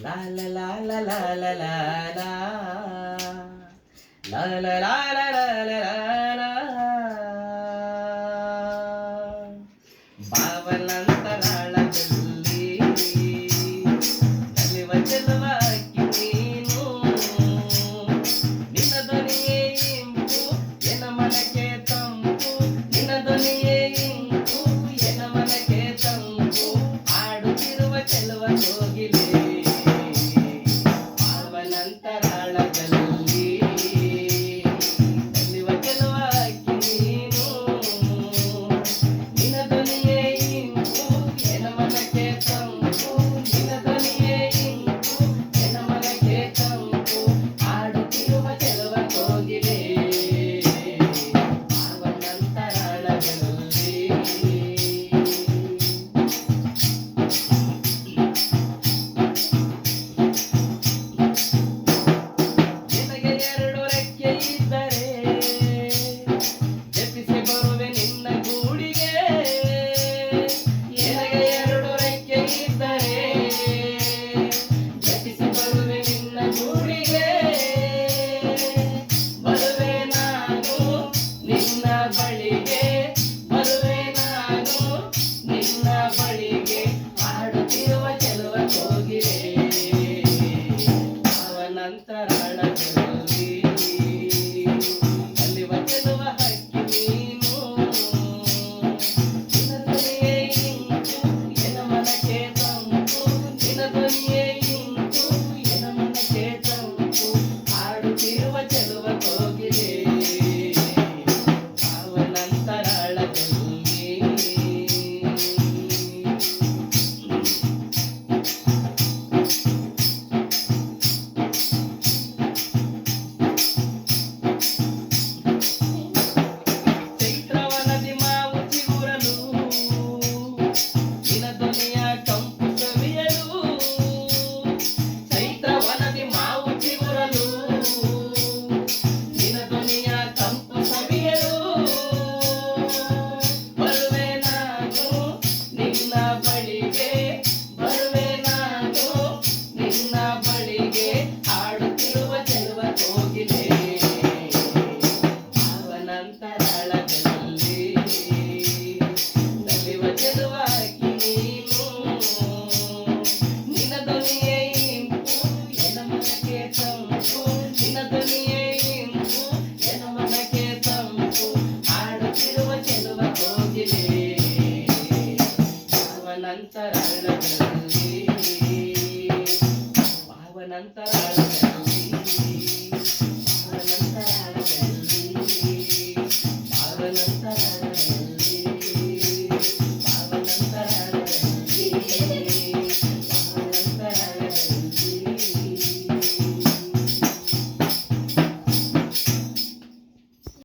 La la la la la la la la. La la la la la la la la. ಭಾವನಂತರಾಳದಲ್ಲಿ ನಲಿವ ಚೆಲುವಾಗಿ ನೀನು ನಿನ್ನ ಧ್ವನಿಯೇ ಇಂಪು ಎನ ಮನಕ್ಕೆ ತಂಪು ನಿನ್ನ ಧ್ವನಿಯೇ ಇಂಪು ಎನ ಮನಕ್ಕೆ ತಂಪು ಆಡುತ್ತಿರುವ ಚೆಲುವ ಕೋಗಿಲೆ ಭಾವನಂತರಾಳದಲ್ಲಿ ನಲಿವ ಚೆಲುವಾಗಿ ನೀನು ನಿನ್ನ ಧ್ವನಿಯೇ ಇಂಪು ಎನ ಮನಕ್ಕೆ ತಂಪು ನಿನ್ನ ಧ್ವನಿಯೇ ಇಂಪು ಎನ ಮನಕ್ಕೆ ತಂಪು ಆಡುತ್ತಿರುವ ಚೆಲುವ ಕೋಗಿಲೆ ಭಾವನಂತರಾಳದಲ್ಲಿ ನಿನಗೆ ಎರಡು ರೆಕ್ಕೆ ಇದ್ದರೆ ಜಪಿಸಿ ಬರುವೆ ನಿನ್ನ ಗೂಡಿಗೆ ನಿನಗೆ ಎರಡು ರೆಕ್ಕೆ ಇದ್ದರೆ ಜಪಿಸಿ ಬರುವೆ ನಿನ್ನ ಗೂಡಿಗೆ ಬರುವೆ ನಾನು ನಿನ್ನ ಬಳಿಗೆ ಬರುವೆ ನಾನು ನಿನ್ನ ಬಳಿಗೆ ಆಡುತ್ತಿರುವ ಚೆಲುವ ಕೋಗಿಲೆ ಭಾವನಂತರಾಳದಲ್ಲಿ ಅಲ್ಲಿವ ಚೆಲುವ ಹಕ್ಕಿ ನೀನು ನಿನ್ನ ಧ್ವನಿಯೇ ಇಂಪು ಎನ ಮನಕ್ಕೆ ತಂಪು ನಿನ್ನ ಧ್ವನಿಯೇ ಇಂಪು